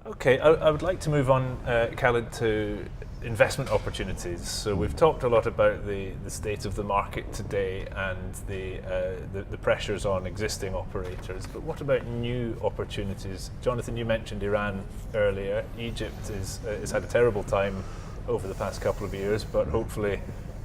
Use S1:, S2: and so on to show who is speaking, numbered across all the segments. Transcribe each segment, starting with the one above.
S1: Okay, I would like to move on, Khaled, to investment opportunities. So we've talked a lot about the state of the market today and the pressures on existing operators, but what about new opportunities? Jonathan, you mentioned Iran earlier. Egypt has had a terrible time over the past couple of years, but hopefully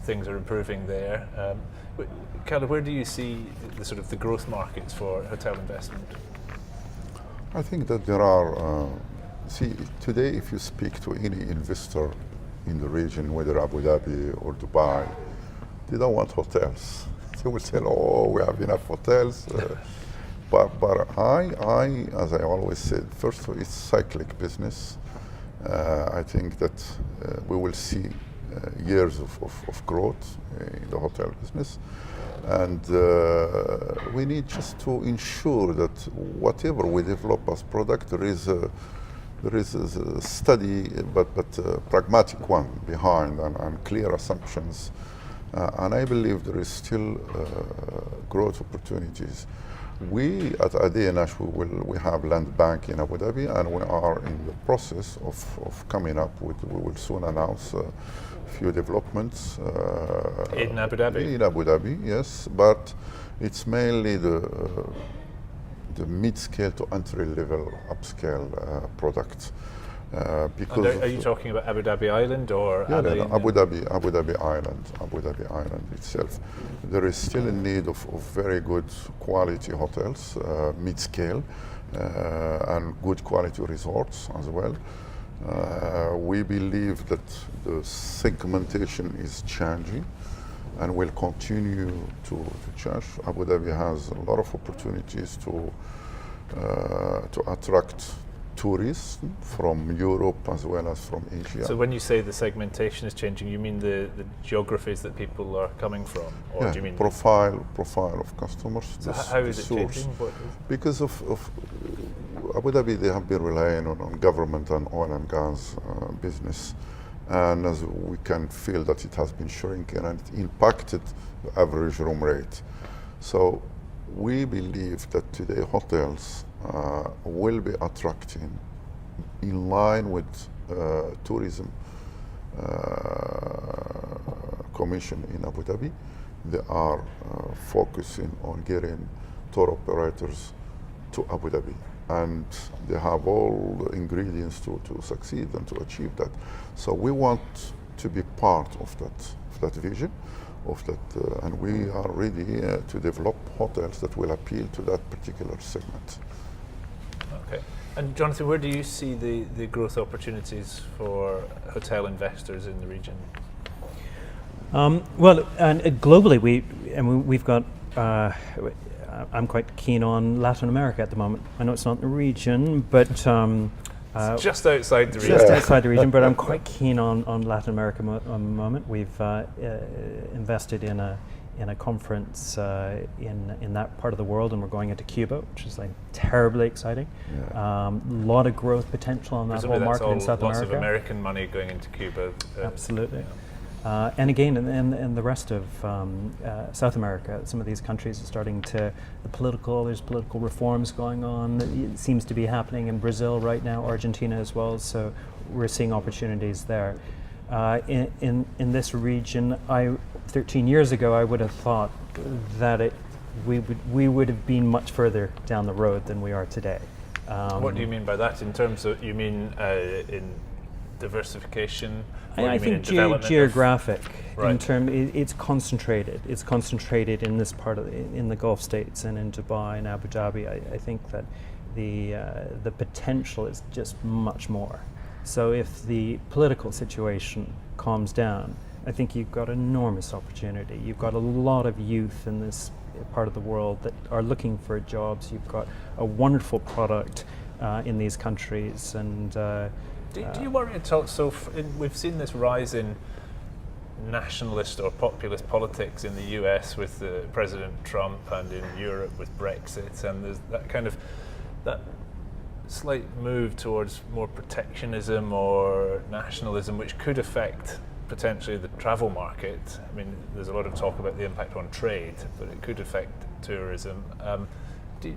S1: things are improving there. Khaled, where do you see the sort of the growth markets for hotel investment?
S2: I think that there are, today if you speak to any investor in the region, whether Abu Dhabi or Dubai, they don't want hotels. They will say, oh, we have enough hotels. But I, as I always said, first of all, it's cyclic business. I think that we will see years of growth in the hotel business. And we need just to ensure that whatever we develop as product, there is a steady but pragmatic one behind and clear assumptions. And I believe there is still growth opportunities. We at ADNH, we have land bank in Abu Dhabi, and we are in the process of coming up with, we will soon announce a few developments.
S1: In Abu Dhabi?
S2: In Abu Dhabi, yes, but it's mainly the mid-scale to entry-level upscale product.
S1: Because are you talking about Abu Dhabi Island or
S2: Abu Dhabi Island itself? There is still a need of very good quality hotels, mid-scale, and good quality resorts as well. We believe that the segmentation is changing and will continue to change. Abu Dhabi has a lot of opportunities to attract tourists from Europe as well as from Asia.
S1: So when you say the segmentation is changing, you mean the geographies that people are coming from? Or do you mean
S2: profile of customers.
S1: So how is it changing?
S2: Because of Abu Dhabi, they have been relying on government and oil and gas business. And as we can feel that it has been shrinking and it impacted the average room rate. So we believe that today hotels will be attracting in line with tourism commission in Abu Dhabi. They are focusing on getting tour operators to Abu Dhabi, and they have all the ingredients to succeed and to achieve that. So we want to be part of that vision, and we are ready to develop hotels that will appeal to that particular segment.
S1: Okay. And Jonathan, where do you see the growth opportunities for hotel investors in the region?
S3: Well, and globally, we've got. I'm quite keen on Latin America at the moment. I know it's not the region, but
S1: it's just outside the region.
S3: Just outside the region, but I'm quite keen on Latin America at the moment. We've invested in a conference in that part of the world, and we're going into Cuba, which is like terribly exciting. A lot of growth potential on that whole market in South America.
S1: Lots of American money going into Cuba.
S3: Absolutely. And again, in the rest of South America, some of these countries are starting to, there's political reforms going on. It seems to be happening in Brazil right now, Argentina as well, so we're seeing opportunities there. In this region, 13 years ago, I would have thought that we would have been much further down the road than we are today.
S1: What do you mean by that? In terms of, you mean in diversification?
S3: I think geographic.
S1: Right.
S3: It's concentrated. It's concentrated in this part in the Gulf states and in Dubai and Abu Dhabi. I think that the potential is just much more. So if the political situation calms down, I think you've got enormous opportunity. You've got a lot of youth in this part of the world that are looking for jobs. You've got a wonderful product in these countries, and
S1: do you worry at all? So we've seen this rise in nationalist or populist politics in the US with President Trump, and in Europe with Brexit, and there's that slight move towards more protectionism or nationalism, which could affect potentially the travel market. I mean, there's a lot of talk about the impact on trade, but it could affect tourism. Do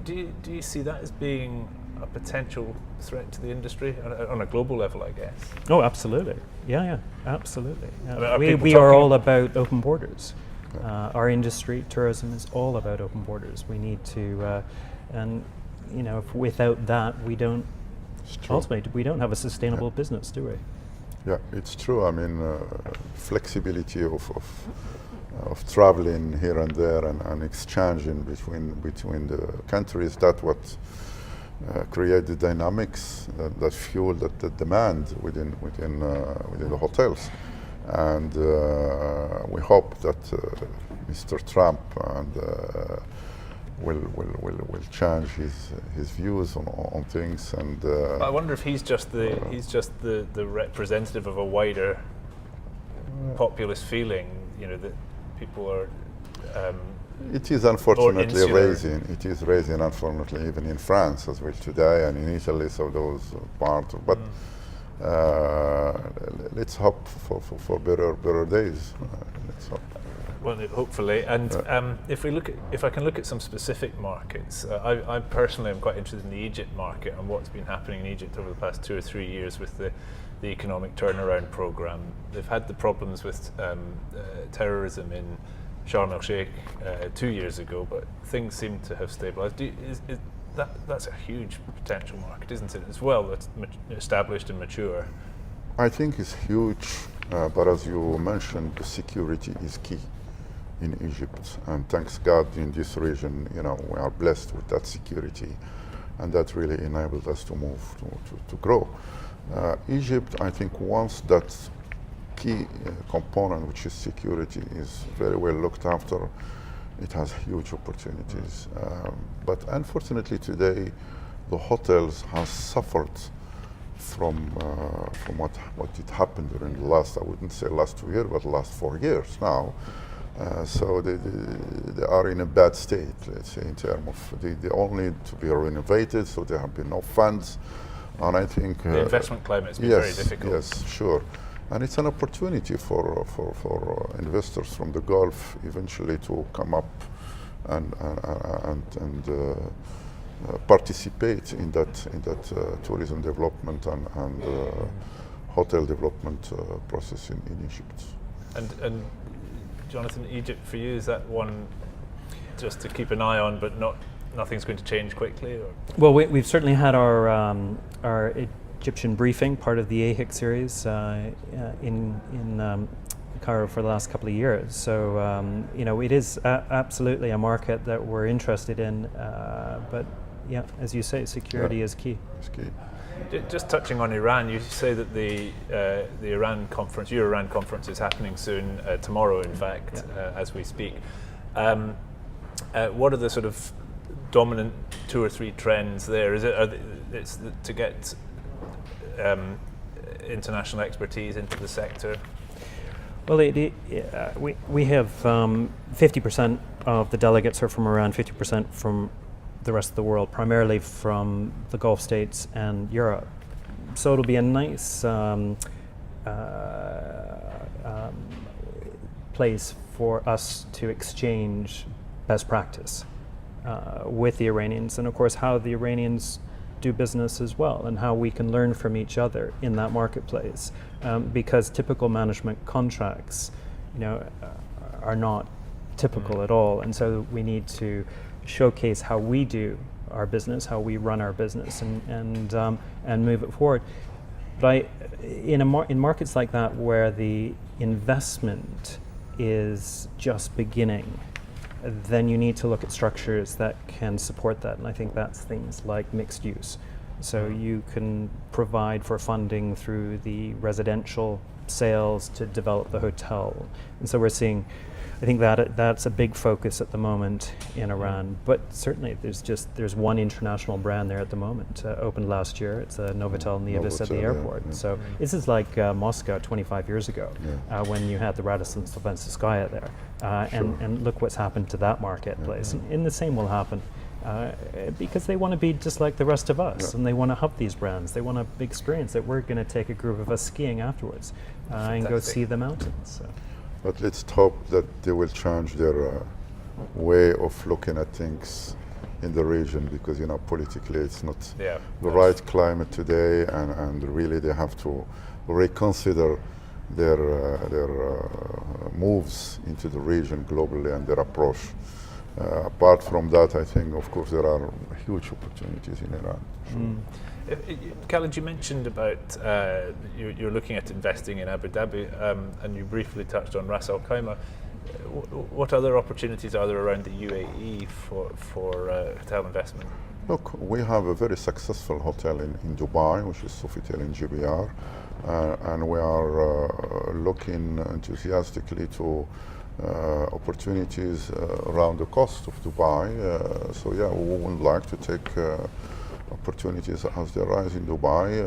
S1: you see that as being a potential threat to the industry on a global level, I guess?
S3: Oh, absolutely. Yeah, absolutely.
S1: I mean, are
S3: we
S1: people
S3: we are
S1: talking-
S3: all about open borders. Our industry, tourism, is all about open borders. We need to, and if without that, we don't.
S2: It's true.
S3: Ultimately, we don't have a sustainable business, do we?
S2: Yeah, it's true. I mean, flexibility of traveling here and there and exchanging between the countries, that's what create the dynamics that fuel the demand within the hotels. And we hope that Mr. Trump will change his views on things. And
S1: I wonder if he's just the representative of a wider populist feeling. That people are.
S2: It is unfortunately
S1: insular.
S2: raising, unfortunately, even in France as well today, and in Italy. So those parts, but. Let's hope for better days. Let's hope.
S1: Well, hopefully, and if I can look at some specific markets, I personally am quite interested in the Egypt market and what's been happening in Egypt over the past 2 or 3 years with the economic turnaround program. They've had the problems with terrorism in Sharm el Sheikh 2 years ago, but things seem to have stabilised. That's a huge potential market, isn't it? As well, that's established and mature.
S2: I think it's huge, but as you mentioned, the security is key in Egypt, and thanks God in this region, we are blessed with that security, and that really enabled us to move to grow. Egypt, I think, once that key component, which is security, is very well looked after, it has huge opportunities. But unfortunately today, the hotels have suffered from what did happen during the last, I wouldn't say last 2 years, but the last 4 years now. So they are in a bad state, let's say, in terms of they all need to be renovated, so there have been no funds. And I think
S1: the investment climate has been very difficult.
S2: Yes, sure. And it's an opportunity for investors from the Gulf eventually to come up and participate in that tourism development and hotel development process in Egypt.
S1: And Jonathan, Egypt for you, is that one just to keep an eye on, but nothing's going to change quickly? Or?
S3: Well, we've certainly had our Egyptian briefing, part of the AHIC series, in Cairo for the last couple of years. So it is absolutely a market that we're interested in. But yeah, as you say, security is key.
S2: It's key.
S1: Just touching on Iran, you say that the Iran conference, your Iran conference, is happening soon, tomorrow, in fact, as we speak. What are the sort of dominant 2 or 3 trends there? It's to get international expertise into the sector?
S3: Well, we have 50% of the delegates are from Iran, 50% from the rest of the world, primarily from the Gulf states and Europe. So it'll be a nice place for us to exchange best practice with the Iranians, and of course how the Iranians do business as well, and how we can learn from each other in that marketplace, because typical management contracts are not typical at all, and so we need to showcase how we do our business, how we run our business, and move it forward. But in markets like that where the investment is just beginning, then you need to look at structures that can support that, and I think that's things like mixed use. So you can provide for funding through the residential sales to develop the hotel, and so we're seeing, I think that's a big focus at the moment in Iran. But certainly there's one international brand there at the moment, opened last year. It's a Novotel Nevis at the airport. Yeah. So this is like Moscow 25 years ago, when you had the Radisson Slovenskaya there. And look what's happened to that marketplace. And the same will happen because they want to be just like the rest of us, and they want to have these brands. They want a big experience that we're going to take a group of us skiing afterwards and go see the mountains. So.
S2: But let's hope that they will change their way of looking at things in the region, because politically it's not
S1: Yeah,
S2: the right climate today, and really they have to reconsider their moves into the region globally and their approach. Apart from that, I think, of course, there are huge opportunities in Iran.
S1: Khaled, you mentioned about you're looking at investing in Abu Dhabi, and you briefly touched on Ras Al Khaimah. What other opportunities are there around the UAE for hotel investment?
S2: Look, we have a very successful hotel in Dubai, which is Sofitel in GBR, and we are looking enthusiastically to opportunities around the coast of Dubai. So yeah, we would like to take opportunities as they arise in Dubai.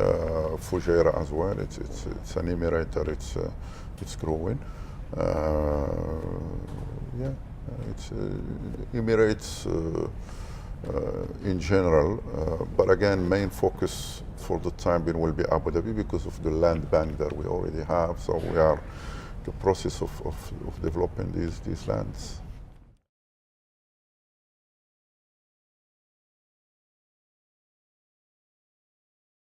S2: Fujairah as well. It's an emirate that it's growing. Yeah, it's Emirates in general, but again, main focus for the time being will be Abu Dhabi because of the land bank that we already have. So we are in the process of developing these lands.